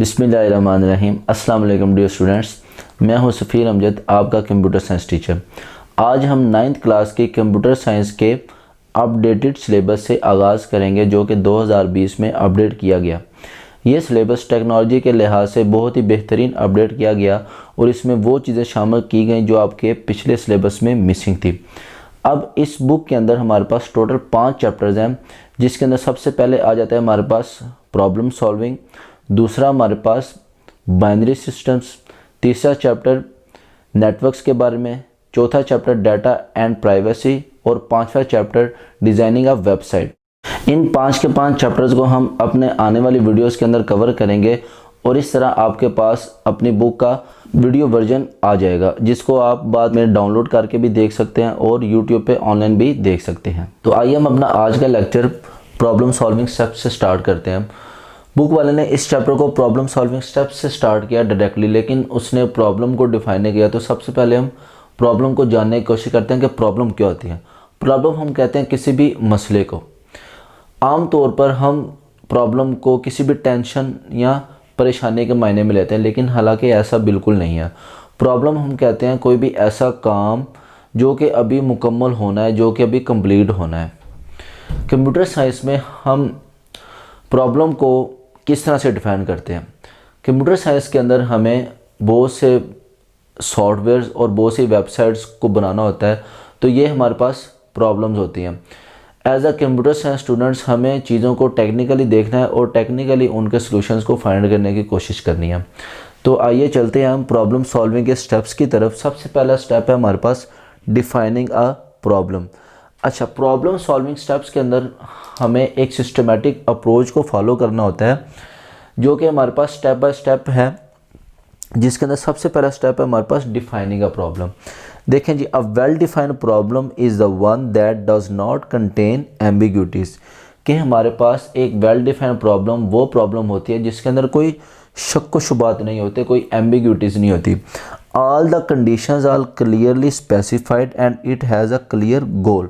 बिस्मिल्लाहिर्रहमानिर्रहीम। अस्सलाम वालेकुम डियर स्टूडेंट्स, मैं हूं सफ़ीर अमजद, आपका कंप्यूटर साइंस टीचर। आज हम 9th क्लास की कंप्यूटर साइंस के अपडेटेड सिलेबस से आगाज़ करेंगे, जो कि 2020 में अपडेट किया गया। ये सिलेबस टेक्नोलॉजी के लिहाज से बहुत ही बेहतरीन अपडेट किया गया और इसमें वो चीज़ें शामिल की गई जो आपके पिछले सिलेबस में मिसिंग थी। अब इस बुक के अंदर हमारे पास टोटल 5 चैप्टर्स हैं, जिसके अंदर सबसे पहले आ जाता है हमारे पास प्रॉब्लम सॉल्विंग, दूसरा हमारे पास बाइनरी सिस्टम्स, तीसरा चैप्टर नेटवर्क्स के बारे में, चौथा चैप्टर डाटा एंड प्राइवेसी और पांचवा चैप्टर डिज़ाइनिंग ऑफ वेबसाइट। इन 5 के 5 चैप्टर्स को हम अपने आने वाली वीडियोस के अंदर कवर करेंगे और इस तरह आपके पास अपनी बुक का वीडियो वर्जन आ जाएगा, जिसको आप बाद में डाउनलोड करके भी देख सकते हैं और यूट्यूब पे ऑनलाइन भी देख सकते हैं। तो आइए हम अपना आज का लेक्चर प्रॉब्लम सॉल्विंग स्टेप्स से स्टार्ट करते हैं। बुक वाले ने इस चैप्टर को प्रॉब्लम सॉल्विंग स्टेप्स से स्टार्ट किया डायरेक्टली, लेकिन उसने प्रॉब्लम को डिफाइन नहीं किया। तो सबसे पहले हम प्रॉब्लम को जानने की कोशिश करते हैं कि प्रॉब्लम क्या होती है। प्रॉब्लम हम कहते हैं किसी भी मसले को। आम तौर पर हम प्रॉब्लम को किसी भी टेंशन या परेशानी के मायने में लेते हैं, लेकिन हालांकि ऐसा बिल्कुल नहीं है। प्रॉब्लम हम कहते हैं कोई भी ऐसा काम जो कि अभी मुकम्मल होना है, जो कि अभी कंप्लीट होना है। कंप्यूटर साइंस में हम प्रॉब्लम को किस तरह से डिफाइन करते हैं? कंप्यूटर साइंस के अंदर हमें बहुत से सॉफ्टवेयर्स और बहुत सी वेबसाइट्स को बनाना होता है, तो ये हमारे पास प्रॉब्लम्स होती हैं। As a computer science students हमें चीज़ों को टेक्निकली देखना है और टेक्निकली उनके सॉल्यूशंस को फाइंड करने की कोशिश करनी है। तो आइए चलते हैं हम प्रॉब्लम सॉल्विंग के स्टेप्स की तरफ। सबसे पहला स्टेप है हमारे पास डिफाइनिंग अ प्रॉब्लम। अच्छा, प्रॉब्लम सॉल्विंग स्टेप्स के अंदर हमें एक सिस्टमेटिक अप्रोच को फॉलो करना होता है, जो कि हमारे पास स्टेप बाय स्टेप है, जिसके अंदर सबसे पहला स्टेप है हमारे पास डिफाइनिंग अ प्रॉब्लम। देखें जी, a well defined problem is the one that does not contain ambiguities. कि हमारे पास एक वेल डिफाइंड प्रॉब्लम वो प्रॉब्लम होती है जिसके अंदर कोई शक व शुबात नहीं होते, कोई एम्बिग्यूटीज़ नहीं होती। All the conditions are clearly specified and it has a clear goal.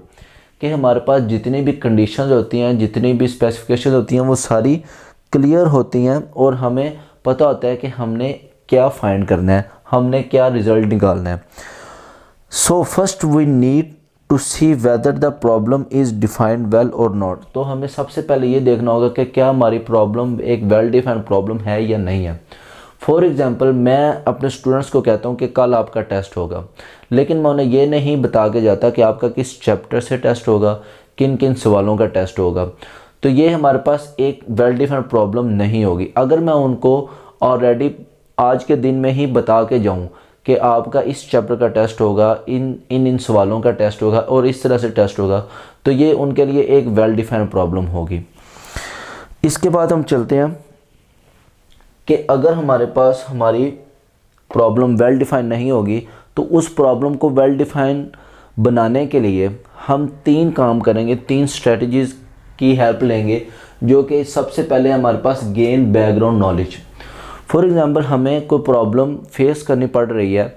कि हमारे पास जितनी भी कंडीशंस होती हैं, जितनी भी स्पेसिफिकेशन होती हैं, वो सारी क्लियर होती हैं और हमें पता होता है कि हमने क्या फाइंड करना है, हमने क्या रिज़ल्ट निकालना है। So first we need to see whether the problem is defined well और नॉट। तो हमें सबसे पहले ये देखना होगा कि क्या हमारी प्रॉब्लम एक वेल डिफाइंड प्रॉब्लम है या नहीं है। फॉर एग्ज़ाम्पल, मैं अपने स्टूडेंट्स को कहता हूँ कि कल आपका टेस्ट होगा, लेकिन मैं उन्हें ये नहीं बता के जाता कि आपका किस चैप्टर से टेस्ट होगा, किन किन सवालों का टेस्ट होगा। तो ये हमारे पास एक वेल डिफाइंड प्रॉब्लम नहीं होगी। अगर मैं उनको ऑलरेडी आज के दिन में ही बता के जाऊँ कि आपका इस चैप्टर का टेस्ट होगा, इन सवालों का टेस्ट होगा और इस तरह से टेस्ट होगा, तो ये उनके लिए एक वेल डिफाइंड प्रॉब्लम होगी। इसके बाद हम चलते हैं कि अगर हमारे पास हमारी प्रॉब्लम वेल डिफाइन नहीं होगी, तो उस प्रॉब्लम को वेल डिफाइन बनाने के लिए हम 3 काम करेंगे, 3 स्ट्रेटजीज़ की हेल्प लेंगे, जो कि सबसे पहले हमारे पास gain background knowledge. For example, हमें कोई प्रॉब्लम फेस करनी पड़ रही है,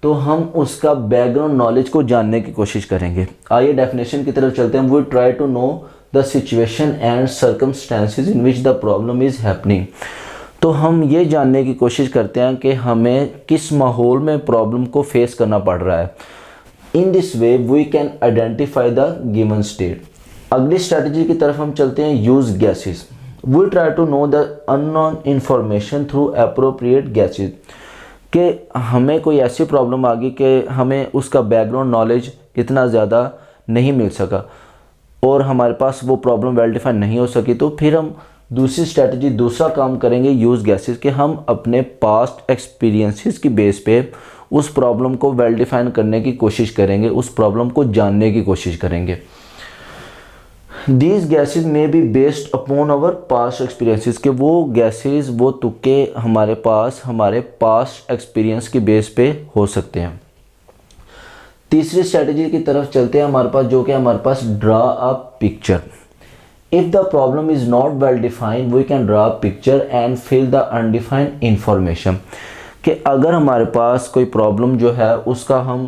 तो हम उसका बैकग्राउंड नॉलेज को जानने की कोशिश करेंगे। आइए डेफिनेशन की तरफ चलते हैं। We try to know the situation and circumstances in which the problem is happening. तो हम ये जानने की कोशिश करते हैं कि हमें किस माहौल में प्रॉब्लम को फेस करना पड़ रहा है। In this way we can identify the given state. अगली स्ट्रेटजी की तरफ हम चलते हैं, use guesses. We try to know the unknown information through appropriate guesses. कि हमें कोई ऐसी प्रॉब्लम आ गई कि हमें उसका बैकग्राउंड नॉलेज इतना ज़्यादा नहीं मिल सका और हमारे पास वो प्रॉब्लम वेल डिफाइन नहीं हो सकी, तो फिर हम दूसरी स्ट्रेटजी, दूसरा काम करेंगे यूज़ गैसेस। कि हम अपने पास्ट एक्सपीरियंसेस की बेस पे उस प्रॉब्लम को वेल डिफाइन करने की कोशिश करेंगे, उस प्रॉब्लम को जानने की कोशिश करेंगे। दीज गैसेस में be based upon our past experiences. के वो गैसेस, वो तुक्के हमारे पास्ट एक्सपीरियंस की बेस पे हो सकते हैं। तीसरी स्ट्रेटजी की तरफ चलते हैं हमारे पास, जो कि हमारे पास draw a picture. If the problem is not well defined, we can draw a picture and fill the undefined information। कि अगर हमारे पास कोई प्रॉब्लम जो है उसका हम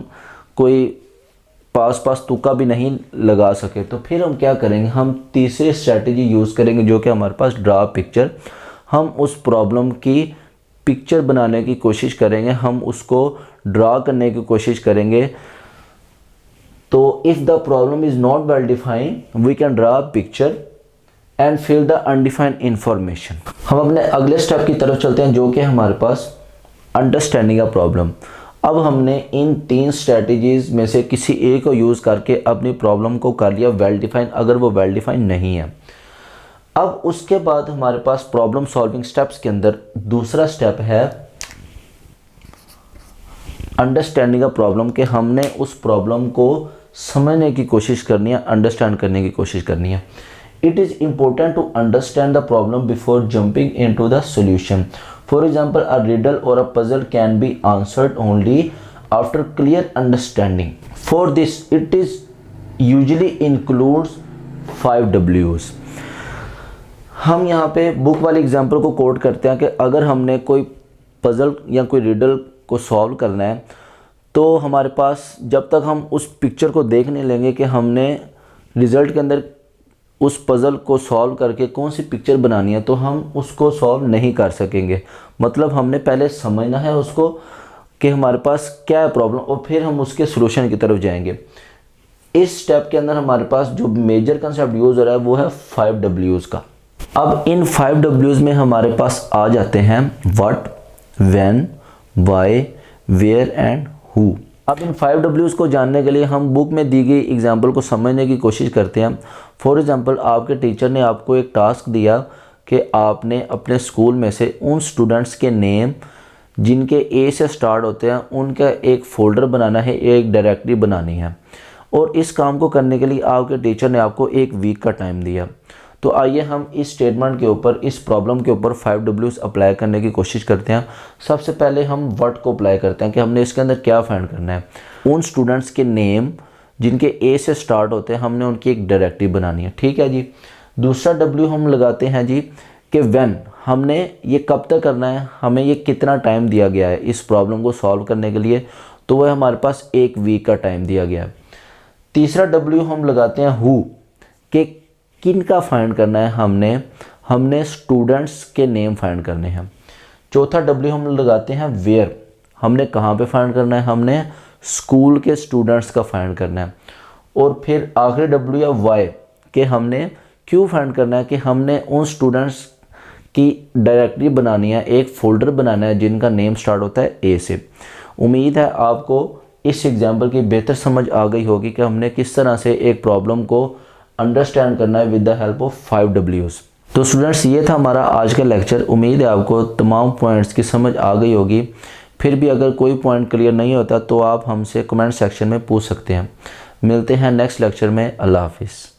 कोई पास तुक्का भी नहीं लगा सके, तो फिर हम क्या करेंगे, हम तीसरी स्ट्रेटजी यूज़ करेंगे, जो कि हमारे पास ड्रा पिक्चर। हम उस प्रॉब्लम की पिक्चर बनाने की कोशिश करेंगे, हम उसको ड्रा करने की कोशिश करेंगे। तो if the problem is not well defined we can draw a picture and fill the undefined information. हम अपने अगले स्टेप की तरफ चलते हैं, जो कि हमारे पास अंडरस्टैंडिंग अ प्रॉब्लम। अब हमने इन 3 स्ट्रेटजीज़ में से किसी एक को यूज़ करके अपनी प्रॉब्लम को कर लिया वेल डिफाइन, अगर वो वेल डिफाइन नहीं है। अब उसके बाद हमारे पास प्रॉब्लम सॉल्विंग स्टेप्स के अंदर दूसरा स्टेप है अंडरस्टैंडिंग अ प्रॉब्लम, के हमने उस प्रॉब्लम को समझने की कोशिश करनी है, अंडरस्टैंड करने की कोशिश करनी है। It is important to understand the problem before jumping into the solution. For example, a riddle और a puzzle can be answered only after clear understanding. For this it is usually includes 5 W's। हम यहाँ पे book वाली example को coat करते हैं कि अगर हमने कोई पजल या कोई रिडल को सॉल्व करना है, तो हमारे पास जब तक हम उस पिक्चर को देख नहीं लेंगे कि हमने रिज़ल्ट के अंदर उस पज़ल को सॉल्व करके कौन सी पिक्चर बनानी है, तो हम उसको सॉल्व नहीं कर सकेंगे। मतलब हमने पहले समझना है उसको कि हमारे पास क्या है प्रॉब्लम, और फिर हम उसके सॉल्यूशन की तरफ जाएंगे। इस स्टेप के अंदर हमारे पास जो मेजर कंसेप्ट यूज़ हो रहा है वो है 5 W's का। अब इन 5 W's में हमारे पास आ जाते हैं what, when, why, where and who. अब इन 5 W's को जानने के लिए हम बुक में दी गई एग्जाम्पल को समझने की कोशिश करते हैं। फॉर एग्जाम्पल, आपके टीचर ने आपको एक टास्क दिया कि आपने अपने स्कूल में से उन स्टूडेंट्स के नेम जिनके ए से स्टार्ट होते हैं उनका एक फ़ोल्डर बनाना है, एक डायरेक्टरी बनानी है। और इस काम को करने के लिए आपके टीचर ने आपको 1 वीक का टाइम दिया। तो आइए हम इस स्टेटमेंट के ऊपर, इस प्रॉब्लम के ऊपर 5 W's अप्लाई करने की कोशिश करते हैं। सबसे पहले हम व्हाट को अप्लाई करते हैं कि हमने इसके अंदर क्या फाइंड करना है। उन स्टूडेंट्स के नेम जिनके ए से स्टार्ट होते हैं, हमने उनकी एक डायरेक्टरी बनानी है। ठीक है जी। दूसरा W हम लगाते हैं जी कि व्हेन, हमने ये कब तक करना है, हमें ये कितना टाइम दिया गया है इस प्रॉब्लम को सॉल्व करने के लिए, तो वह हमारे पास 1 वीक का टाइम दिया गया है। तीसरा W हम लगाते हैं हु, कि किन का फाइंड करना है, हमने स्टूडेंट्स के नेम फाइंड करने हैं। चौथा W हम लगाते हैं वेयर, हमने कहाँ पे फाइंड करना है, हमने स्कूल के स्टूडेंट्स का फाइंड करना है। और फिर आखिरी W या वाई, कि हमने क्यों फाइंड करना है, कि हमने उन स्टूडेंट्स की डायरेक्टरी बनानी है, एक फ़ोल्डर बनाना है जिनका नेम स्टार्ट होता है ए से। उम्मीद है आपको इस एग्जाम्पल की बेहतर समझ आ गई होगी कि हमने किस तरह से एक प्रॉब्लम को अंडरस्टैंड करना है with the help of 5 W's। तो स्टूडेंट्स, ये था हमारा आज का लेक्चर। उम्मीद है आपको तमाम पॉइंट्स की समझ आ गई होगी। फिर भी अगर कोई पॉइंट क्लियर नहीं होता तो आप हमसे कमेंट सेक्शन में पूछ सकते हैं। मिलते हैं नेक्स्ट लेक्चर में। अल्लाह हाफिज़।